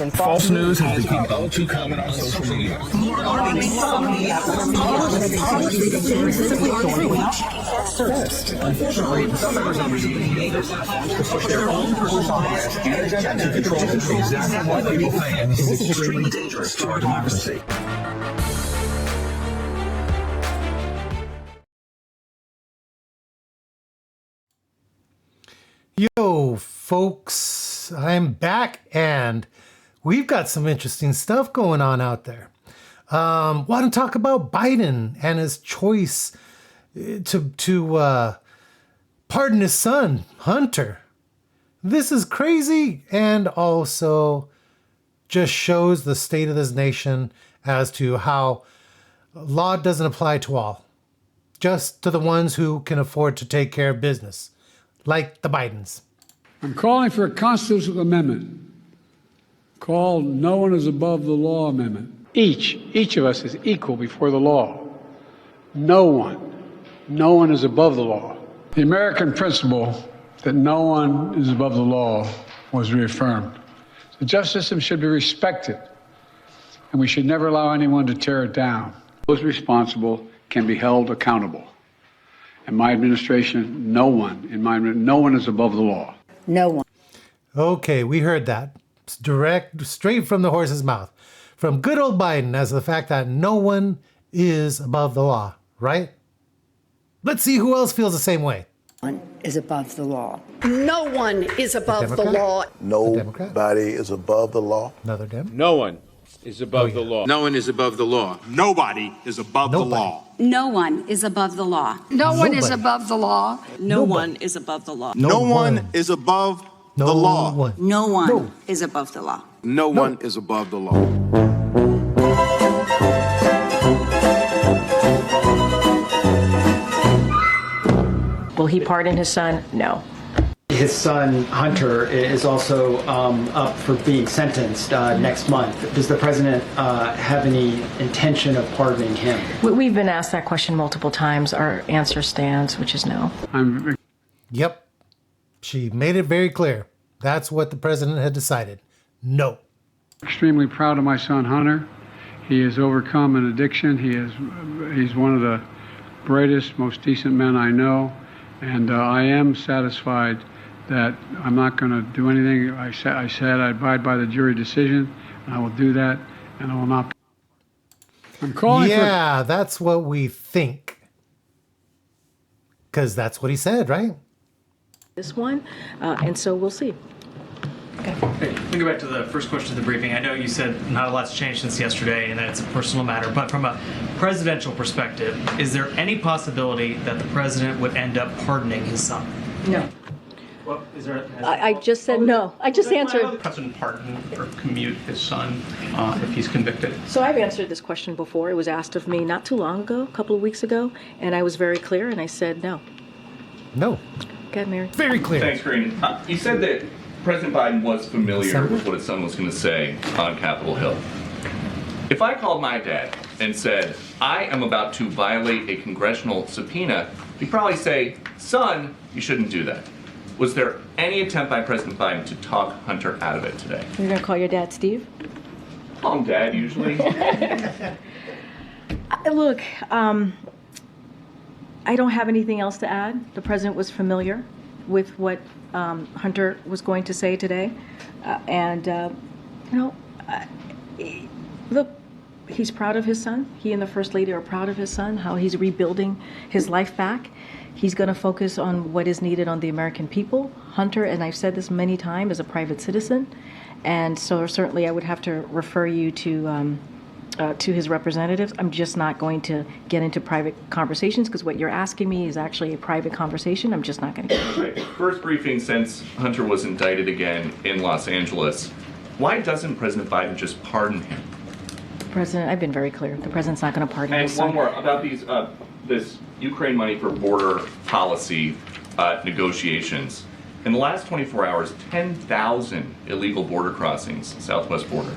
and False news has become all too common on social media. Unfortunately, some members of the media to push their own personal bias and agenda to control exactly what people think is extremely dangerous to our democracy. Yo, folks, I'm back and we've got some interesting stuff going on out there. Want to talk about Biden and his choice to pardon his son, Hunter. This is crazy and also just shows the state of this nation as to how law doesn't apply to all, just to the ones who can afford to take care of business. Like the Bidens. I'm calling for a constitutional amendment called No One is Above the Law Amendment. Each of us is equal before the law. No one is above the law. The American principle that no one is above the law was reaffirmed. The justice system should be respected, and we should never allow anyone to tear it down. Those responsible can be held accountable. In my administration, no one is above the law. No one. Okay, we heard that. It's direct, straight from the horse's mouth. From good old Biden as the fact that no one is above the law, right? Let's see who else feels the same way. One is above the law. No one is above the law. Nobody is above the law. Another Dem. No one is above the law. No one is above the law. Nobody is above the law. No one is above the law. No one is above the law. No one is above the law. No one is above the law. No one is above the law. No one is above the law. Will he pardon his son? No. His son, Hunter, is also up for being sentenced next month. Does the president have any intention of pardoning him? We've been asked that question multiple times. Our answer stands, which is no. Yep. She made it very clear. That's what the president had decided. No. Extremely proud of my son, Hunter. He has overcome an addiction. He's one of the brightest, most decent men I know. And I am satisfied that I'm not going to do anything. I said I abide by the jury decision, and I will do that, and I will not. I'm calling Yeah, that's what we think. Because that's what he said, right? This one, and so we'll see. Okay. Hey, let me go back to the first question of the briefing. I know you said not a lot's changed since yesterday and that it's a personal matter, but from a presidential perspective, is there any possibility that the president would end up pardoning his son? No. Well, is there? I just said no. I just answered. Will the president pardon or commute his son if he's convicted? So I've answered this question before. It was asked of me not too long ago, a couple of weeks ago, and I was very clear, and I said no. No. Go ahead, Mary. Very clear. Thanks, Green. You said that President Biden was familiar with what his son was going to say on Capitol Hill. If I called my dad and said, I am about to violate a congressional subpoena, he'd probably say, son, you shouldn't do that. Was there any attempt by President Biden to talk Hunter out of it today? You're going to call your dad Steve? Call him Dad, usually. Look, I don't have anything else to add. The president was familiar with what Hunter was going to say today. Look, he's proud of his son. He and the First Lady are proud of his son, how he's rebuilding his life back. He's going to focus on what is needed on the American people. Hunter, and I've said this many times, is a private citizen. And so certainly I would have to refer you to his representatives. I'm just not going to get into private conversations because what you're asking me is actually a private conversation. I'm just not going to get into it. First briefing since Hunter was indicted again in Los Angeles. Why doesn't President Biden just pardon him? President, I've been very clear. The president's not going to pardon his son. And one more about these this Ukraine money for border policy negotiations. In the last 24 hours, 10,000 illegal border crossings, southwest border.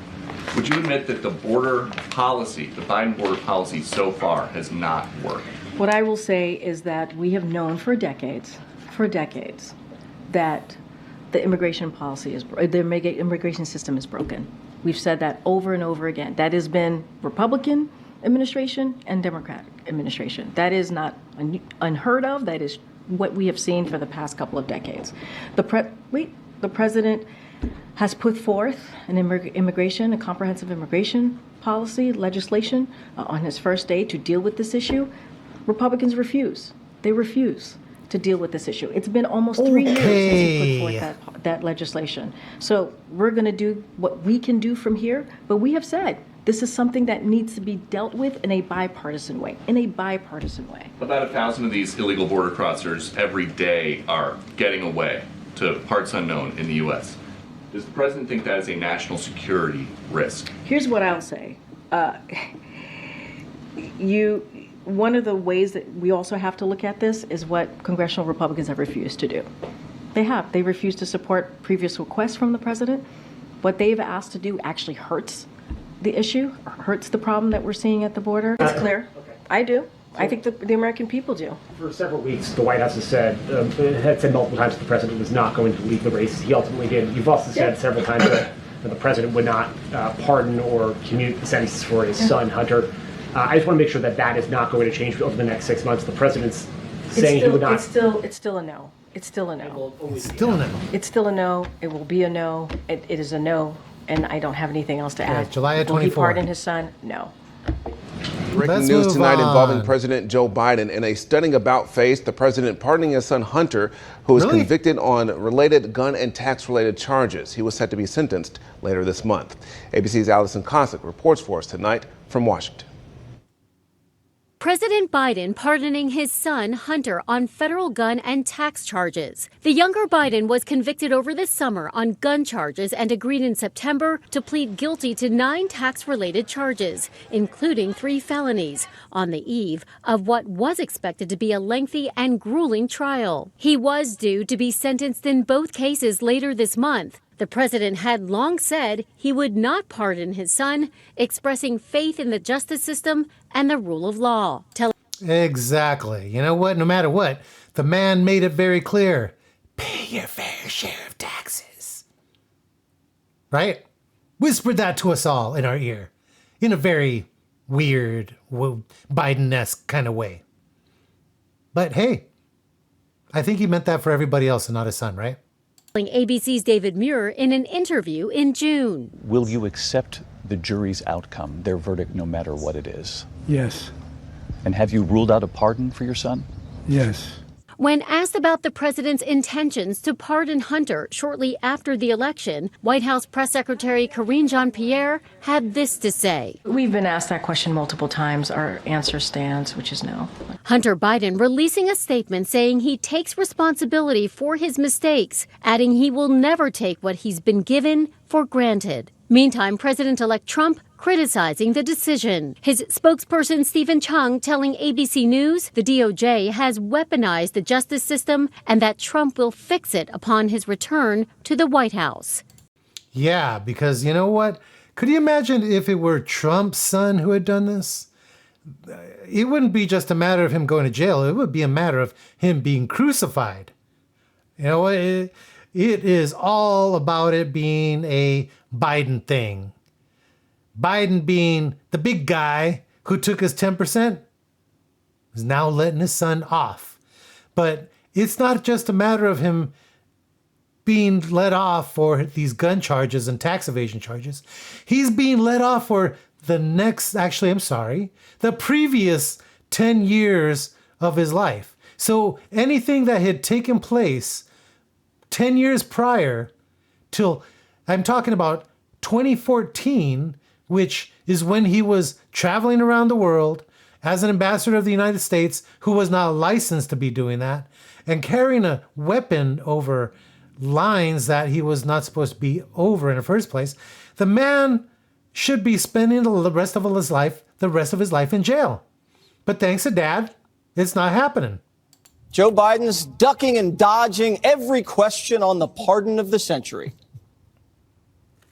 Would you admit that the border policy, the Biden border policy so far has not worked? What I will say is that we have known for decades, that the immigration policy is, the immigration system is broken. We've said that over and over again. That has been Republican administration and Democratic administration. That is not unheard of. That is what we have seen for the past couple of decades. The president has put forth a comprehensive immigration policy legislation on his first day to deal with this issue. Republicans refuse. They refuse to deal with this issue. It's been almost 3 years since he put forth that legislation. So we're going to do what we can do from here, but we have said this is something that needs to be dealt with in a bipartisan way, About 1,000 of these illegal border crossers every day are getting away to parts unknown in the U.S. Does the president think that is a national security risk? Here's what I'll say. One of the ways that we also have to look at this is what congressional Republicans have refused to do. They refused to support previous requests from the president. What they've asked to do actually hurts the issue, hurts the problem that we're seeing at the border. It's clear. Okay. I do. I think the American people do. For several weeks, the White House has said multiple times that the president was not going to leave the race. He ultimately did. You've also said several times that the president would not pardon or commute the sentences for his son, Hunter. I just want to make sure that that is not going to change over the next 6 months. The president's saying he would not. It's still a no. It's still a no. It's still a no. It's still a no. It will be a no. It is a no. And I don't have anything else to add. July of 24. Will he pardon his son? No. Breaking news tonight involving President Joe Biden. In a stunning about-face, the president pardoning his son Hunter, who was convicted on related gun and tax-related charges. He was set to be sentenced later this month. ABC's Allison Cossack reports for us tonight from Washington. President Biden pardoning his son, Hunter, on federal gun and tax charges. The younger Biden was convicted over the summer on gun charges and agreed in September to plead guilty to 9 tax-related charges, including 3 felonies, on the eve of what was expected to be a lengthy and grueling trial. He was due to be sentenced in both cases later this month. The president had long said he would not pardon his son, expressing faith in the justice system and the rule of law. Exactly. You know what? No matter what, the man made it very clear. Pay your fair share of taxes. Right? Whispered that to us all in our ear. In a very weird, Biden-esque kind of way. But hey, I think he meant that for everybody else and not his son, right? ABC's David Muir in an interview in June. Will you accept the jury's outcome, their verdict, no matter what it is? Yes. And have you ruled out a pardon for your son? Yes. When asked about the president's intentions to pardon Hunter shortly after the election, White House Press Secretary Karine Jean-Pierre had this to say. We've been asked that question multiple times. Our answer stands, which is no. Hunter Biden releasing a statement saying he takes responsibility for his mistakes, adding he will never take what he's been given for granted. Meantime, President-elect Trump criticizing the decision. His spokesperson, Stephen Chung, telling ABC News the DOJ has weaponized the justice system and that Trump will fix it upon his return to the White House. Yeah, because you know what? Could you imagine if it were Trump's son who had done this? It wouldn't be just a matter of him going to jail. It would be a matter of him being crucified. You know, it is all about it being a Biden thing. Biden being the big guy who took his 10% is now letting his son off. But it's not just a matter of him being let off for these gun charges and tax evasion charges. He's being let off for the previous 10 years of his life. So anything that had taken place 10 years prior till, I'm talking about 2014, which is when he was traveling around the world as an ambassador of the United States, who was not licensed to be doing that, and carrying a weapon over lines that he was not supposed to be over in the first place. The man should be spending the rest of his life in jail. But thanks to Dad, it's not happening. Joe Biden's ducking and dodging every question on the pardon of the century.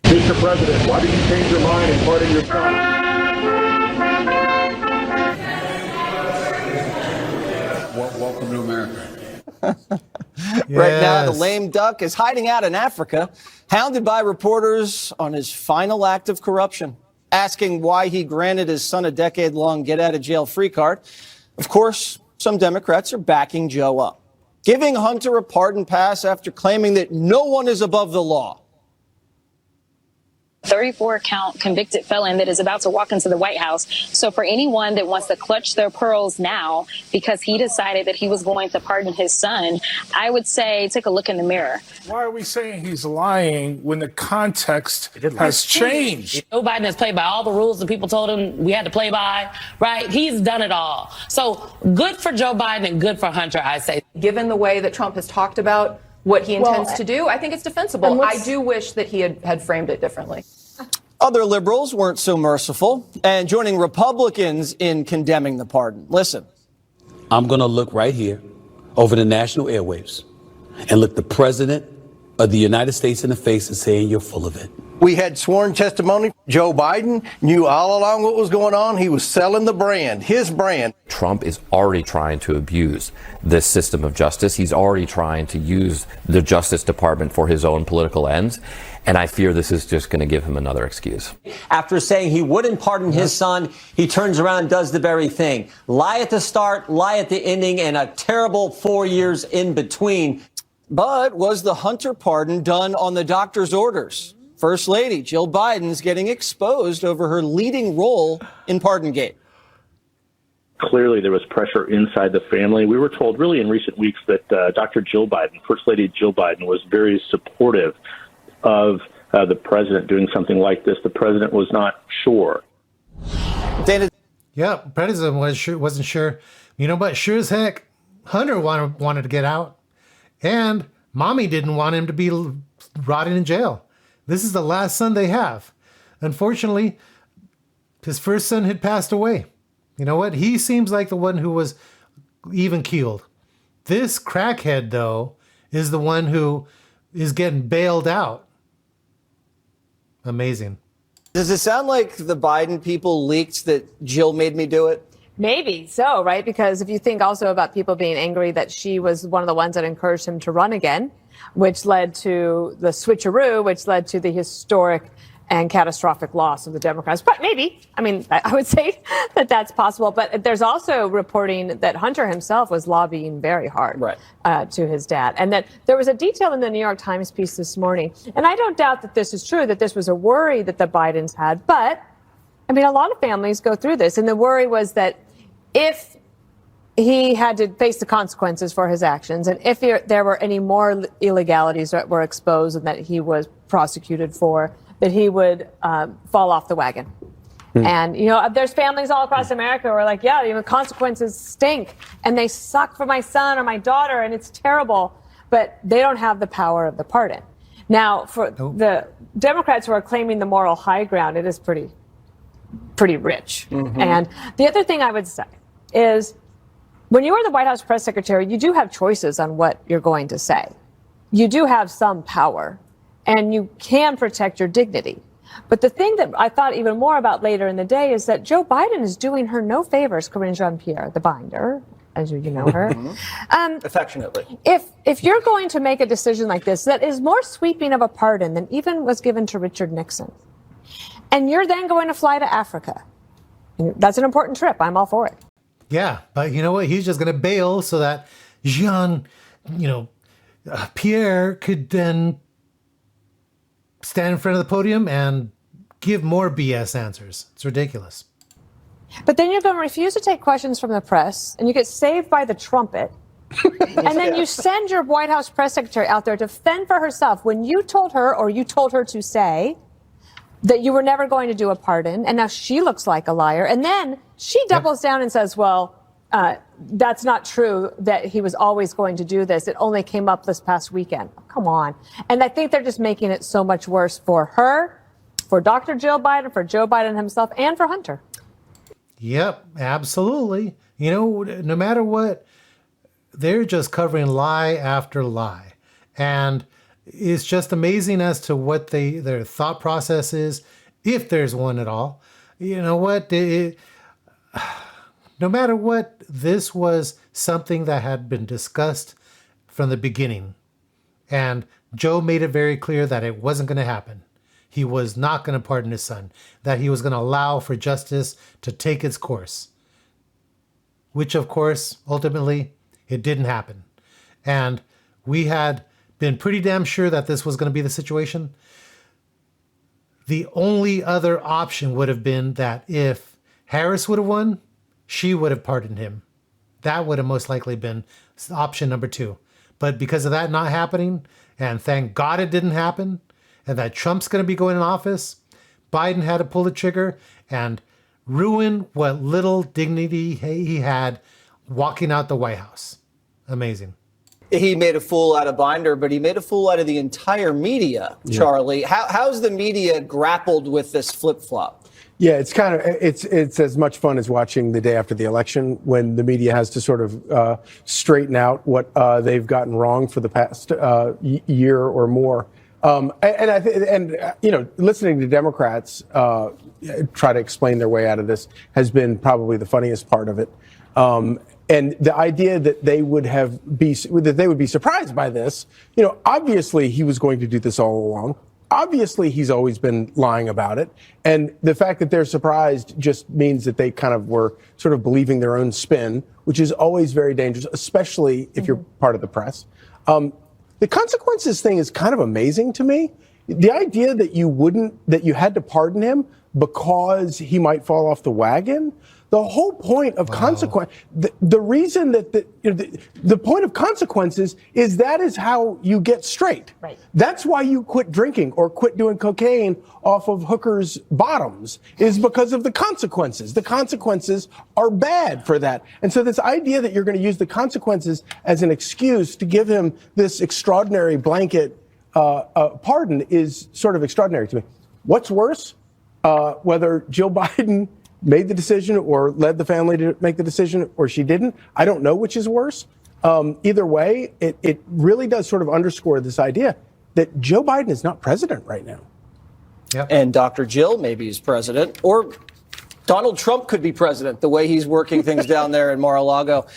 Mr. President, why did you change your mind and pardon your son? Welcome to America. Right now, the Yes. lame duck is hiding out in Africa, hounded by reporters on his final act of corruption, asking why he granted his son a decade-long get-out-of-jail-free card. Of course, some Democrats are backing Joe up, giving Hunter a pardon pass after claiming that no one is above the law. 34-count convicted felon that is about to walk into the White House. So for anyone that wants to clutch their pearls now because he decided that he was going to pardon his son, I would say take a look in the mirror. Why are we saying he's lying when the context has changed? Joe Biden has played by all the rules that people told him we had to play by, right? He's done it all. So good for Joe Biden and good for Hunter, I say. Given the way that Trump has talked about what he intends to do, I think it's defensible. I do wish that he had framed it differently. Other liberals weren't so merciful and joining Republicans in condemning the pardon. Listen. I'm going to look right here over the national airwaves and look the president of the United States in the face and saying you're full of it. We had sworn testimony. Joe Biden knew all along what was going on. He was selling the brand, his brand. Trump is already trying to abuse this system of justice. He's already trying to use the Justice Department for his own political ends. And I fear this is just going to give him another excuse. After saying he wouldn't pardon his son, he turns around and does the very thing. Lie at the start, lie at the ending, and a terrible 4 years in between. But was the Hunter pardon done on the doctor's orders? First Lady Jill Biden's getting exposed over her leading role in Pardongate. Clearly, there was pressure inside the family. We were told really in recent weeks that Dr. Jill Biden, First Lady Jill Biden, was very supportive of the president doing something like this. The president was not sure. Dana. Yeah, president wasn't sure. You know, but sure as heck, Hunter wanted to get out. And mommy didn't want him to be rotting in jail. This is the last son they have. Unfortunately, his first son had passed away. You know what? He seems like the one who was even keeled. This crackhead, though, is the one who is getting bailed out. Amazing. Does it sound like the Biden people leaked that Jill made me do it? Maybe so, right? Because if you think also about people being angry that she was one of the ones that encouraged him to run again, which led to the switcheroo, which led to the historic and catastrophic loss of the Democrats. But maybe, I mean, I would say that that's possible. But there's also reporting that Hunter himself was lobbying very hard to his dad. And that there was a detail in the New York Times piece this morning. And I don't doubt that this is true, that this was a worry that the Bidens had. But, I mean, a lot of families go through this. And the worry was that if he had to face the consequences for his actions, and if there were any more illegalities that were exposed and that he was prosecuted for, that he would fall off the wagon. And, you know, there's families all across America who are like, yeah, you know, consequences stink and they suck for my son or my daughter and it's terrible, but they don't have the power of the pardon. Now, for the Democrats who are claiming the moral high ground, it is pretty rich. And the other thing I would say is when you are the White House press secretary, you do have choices on what you're going to say. You do have some power. And you can protect your dignity. But the thing that I thought even more about later in the day is that Joe Biden is doing her no favors, Corinne Jean-Pierre, the binder, as you know her. Affectionately. If you're going to make a decision like this that is more sweeping of a pardon than even was given to Richard Nixon, and you're then going to fly to Africa, that's an important trip. I'm all for it. Yeah, but you know what? He's just going to bail so that Pierre could then stand in front of the podium and give more BS answers. It's ridiculous. But then you're going to refuse to take questions from the press, and you get saved by the trumpet. And then you send your White House press secretary out there to fend for herself when you told her, or you told her to say, that you were never going to do a pardon, and now she looks like a liar. And then she doubles down and says, well, that's not true, that he was always going to do this. It only came up this past weekend. Come on. And I think they're just making it so much worse for her, for Dr. Jill Biden, for Joe Biden himself, and for Hunter. Yep, absolutely. You know, no matter what, they're just covering lie after lie. And it's just amazing as to what their thought process is, if there's one at all. You know what? No matter what, this was something that had been discussed from the beginning. And Joe made it very clear that it wasn't going to happen. He was not going to pardon his son, that he was going to allow for justice to take its course, which, of course, ultimately, it didn't happen. And we had been pretty damn sure that this was going to be the situation. The only other option would have been that if Harris would have won, she would have pardoned him. That would have most likely been option number 2. But because of that not happening, and thank God it didn't happen, and that Trump's going to be going in office, Biden had to pull the trigger and ruin what little dignity he had walking out the White House. Amazing. He made a fool out of Binder, but he made a fool out of the entire media, Charlie. How's the media grappled with this flip-flop? Yeah, it's kind of it's as much fun as watching the day after the election when the media has to sort of straighten out what they've gotten wrong for the past year or more. Listening to Democrats try to explain their way out of this has been probably the funniest part of it. And the idea that they would be surprised by this, obviously he was going to do this all along. Obviously, he's always been lying about it. And the fact that they're surprised just means that they kind of were sort of believing their own spin, which is always very dangerous, especially if you're part of the press. The consequences thing is kind of amazing to me. The idea that you had to pardon him because he might fall off the wagon. The whole point of consequence, the reason that the point of consequences is that is how you get straight. Right. That's why you quit drinking or quit doing cocaine off of hookers' bottoms, is because of the consequences. The consequences are bad for that. And so this idea that you're going to use the consequences as an excuse to give him this extraordinary blanket pardon is sort of extraordinary to me. What's worse, whether Jill Biden made the decision or led the family to make the decision or she didn't, I don't know which is worse. Either way, it really does sort of underscore this idea that Joe Biden is not president right now. Yep. And Dr. Jill maybe is president, or Donald Trump could be president, the way he's working things down there in Mar-a-Lago.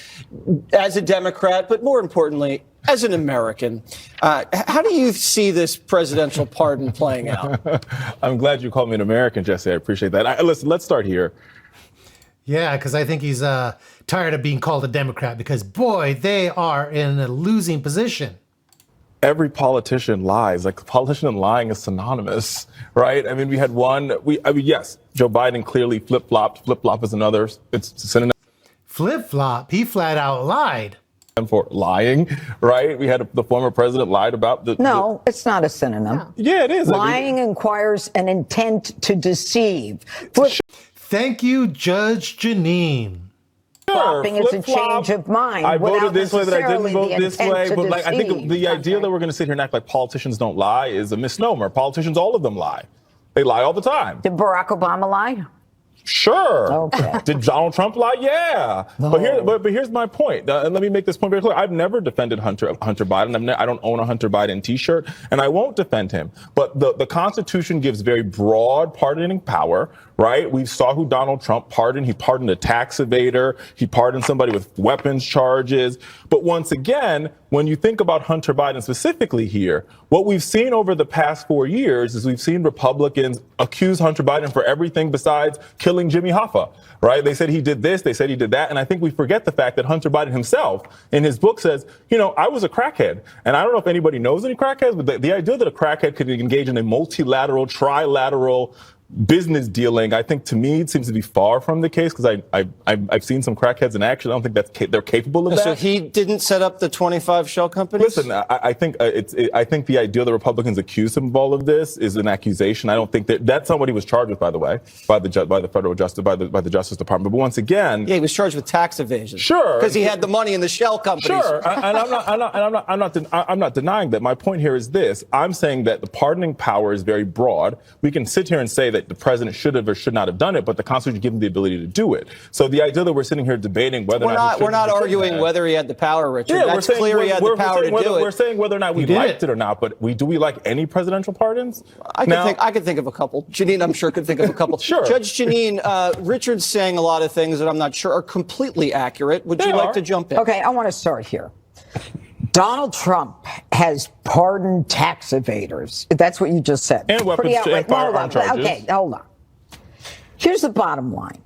As a Democrat, but more importantly, as an American, how do you see this presidential pardon playing out? I'm glad you called me an American, Jesse. I appreciate that. Listen, let's start here. Yeah, because I think he's tired of being called a Democrat because, boy, they are in a losing position. Every politician lies. Like, politician and lying is synonymous, right? I mean, we had one. Yes, Joe Biden clearly flip-flopped. Flip-flop is another. It's a synonym. Flip-flop? He flat out lied. For lying, right? We had the former president lied about the... No, it's not a synonym. No. Yeah, it is. Lying requires an intent to deceive. Thank you, Judge Janine. Flopping is a change of mind. I voted this way, that I didn't vote this way. But I think the idea that we're going to sit here and act like politicians don't lie is a misnomer. Politicians, all of them lie. They lie all the time. Did Barack Obama lie? Sure. Okay. Did Donald Trump lie? Yeah. No. But here's my point. And let me make this point very clear. I've never defended Hunter Biden. I don't own a Hunter Biden T-shirt, and I won't defend him. But the Constitution gives very broad pardoning power, right? We saw who Donald Trump pardoned. He pardoned a tax evader. He pardoned somebody with weapons charges. But once again, when you think about Hunter Biden specifically here, what we've seen over the past 4 years is we've seen Republicans accuse Hunter Biden for everything besides killing Jimmy Hoffa, right? They said he did this, they said he did that. And I think we forget the fact that Hunter Biden himself in his book says, I was a crackhead. And I don't know if anybody knows any crackheads, but the idea that a crackhead could engage in a multilateral, trilateral business dealing, I think to me it seems to be far from the case, because I've seen some crackheads in action. I don't think they're capable of that. So he didn't set up the 25 shell companies? Listen, I think the idea that Republicans accuse him of all of this is an accusation. I don't think that's not what he was charged with, by the way, by the federal justice, by the Justice Department. But once again, yeah, he was charged with tax evasion. Sure, because he had the money in the shell companies. Sure, and I'm not denying that. My point here is this: I'm saying that the pardoning power is very broad. We can sit here and say that the president should have or should not have done it, but the Constitution gives him the ability to do it. So the idea that we're sitting here debating whether we're not arguing whether he had the power, Richard. Yeah, that's clear. He had the power to do it. We're saying whether or not we liked it or not, but do we like any presidential pardons? I could think of a couple. Janine, I'm sure, could think of a couple. Sure. Judge Janine, Richard's saying a lot of things that I'm not sure are completely accurate. Would you like to jump in? Okay, I want to start here. Donald Trump has pardoned tax evaders. That's what you just said. And weapons and firearm charges. Okay, hold on. Here's the bottom line.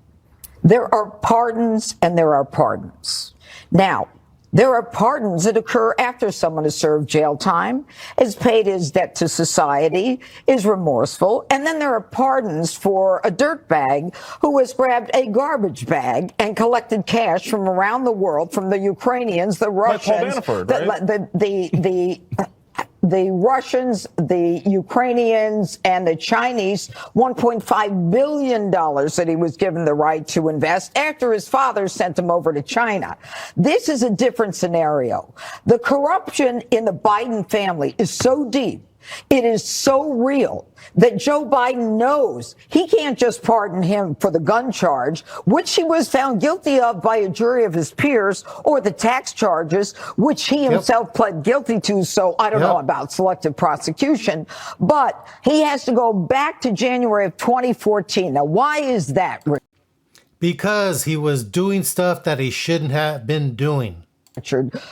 There are pardons and there are pardons. Now, there are pardons that occur after someone has served jail time, has paid his debt to society, is remorseful, and then there are pardons for a dirtbag who has grabbed a garbage bag and collected cash from around the world, from the Ukrainians, the Russians, like Paul Manafort, right? the Russians, the Ukrainians, and the Chinese, $1.5 billion that he was given the right to invest after his father sent him over to China. This is a different scenario. The corruption in the Biden family is so deep, it is so real, that Joe Biden knows he can't just pardon him for the gun charge, which he was found guilty of by a jury of his peers, or the tax charges, which he himself pled guilty to. So I don't know about selective prosecution, but he has to go back to January of 2014. Now, why is that, Rick? Because he was doing stuff that he shouldn't have been doing.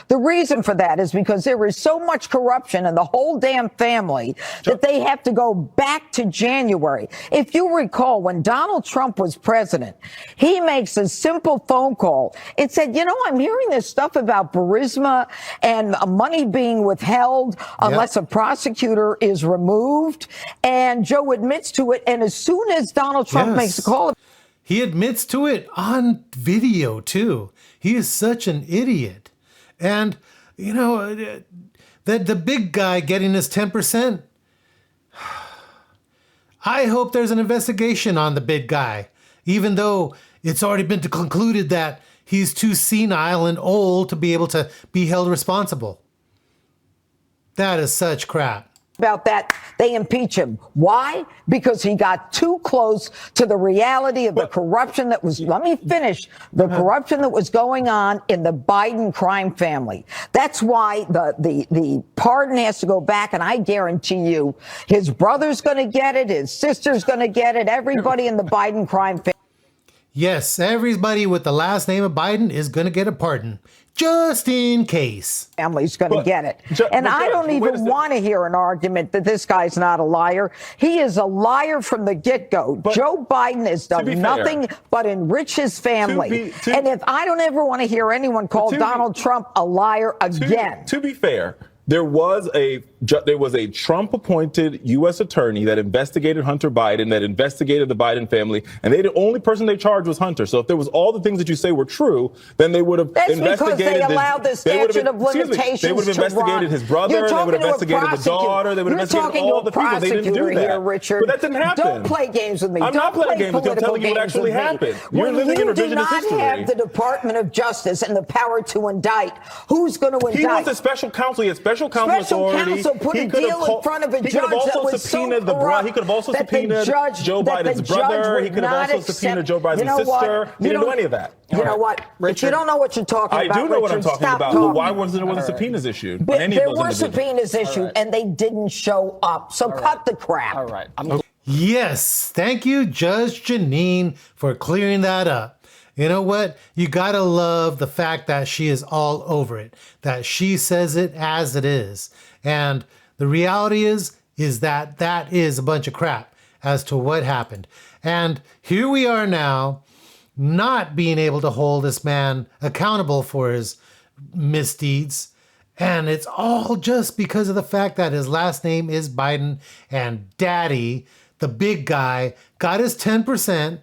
The reason for that is because there is so much corruption in the whole damn family that they have to go back to January. If you recall, when Donald Trump was president, he makes a simple phone call. It said, you know, I'm hearing this stuff about Burisma and money being withheld unless a prosecutor is removed. And Joe admits to it. And as soon as Donald Trump makes a call, he admits to it on video, too. He is such an idiot. And, you know, the big guy getting his 10%, I hope there's an investigation on the big guy, even though it's already been concluded that he's too senile and old to be able to be held responsible. That is such crap. About that, they impeach him. Why? Because he got too close to the reality of the corruption that was, let me finish, the corruption that was going on in the Biden crime family. That's why the pardon has to go back, and I guarantee you, his brother's going to get it, his sister's going to get it, everybody in the Biden crime family. Yes, everybody with the last name of Biden is going to get a pardon. Just in case. Family's going to get it. And I don't even want to hear an argument that this guy's not a liar. He is a liar from the get-go. Joe Biden has done nothing but enrich his family. And if I don't ever want to hear anyone call Donald Trump a liar again. To be fair, there was a Trump-appointed U.S. attorney that investigated Hunter Biden, that investigated the Biden family, and the only person they charged was Hunter. So if there was all the things that you say were true, then they would have investigated. Because they allowed the statute of limitations they would have investigated his brother. They would have investigated the daughter. They would have investigated all the people. They didn't do that. Here, Richard. But that didn't happen. Don't play games with me. I'm not playing games with you. I'm telling you what actually happened. You're living in revisionist history. You do not have the Department of Justice and the power to indict. Who's going to indict? He was a special counsel. He had special counsel authority. Counsel put a deal in front of a judge that was so corrupt. He could have also subpoenaed Joe Biden's brother. He could have also subpoenaed Joe Biden's sister. He didn't do any of that. You know what, Richard? If you don't know what you're talking about, I do know what I'm talking about. Well, why wasn't there subpoenas issued? There were subpoenas issued, and they didn't show up. So cut the crap. All right. Yes, thank you, Judge Janine, for clearing that up. You know what? You gotta love the fact that she is all over it, that she says it as it is. And the reality is that that is a bunch of crap as to what happened. And here we are now, not being able to hold this man accountable for his misdeeds. And it's all just because of the fact that his last name is Biden, and Daddy, the big guy, got his 10%,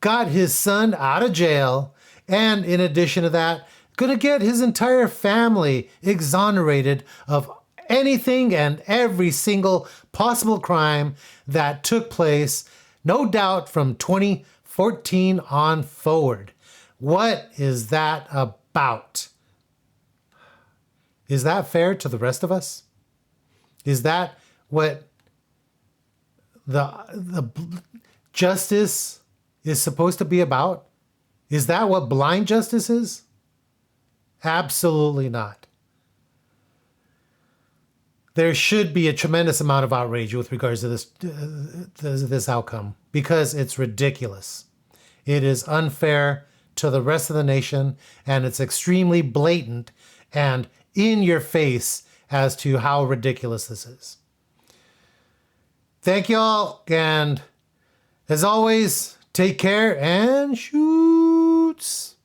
got his son out of jail, and in addition to that, gonna get his entire family exonerated of anything and every single possible crime that took place, no doubt from 2014 on forward. What is that about? Is that fair to the rest of us? Is that what the justice is supposed to be about? Is that what blind justice is? Absolutely not. There should be a tremendous amount of outrage with regards to this outcome, because it's ridiculous. It is unfair to the rest of the nation, and it's extremely blatant and in your face as to how ridiculous this is. Thank y'all, and as always, take care and shoots.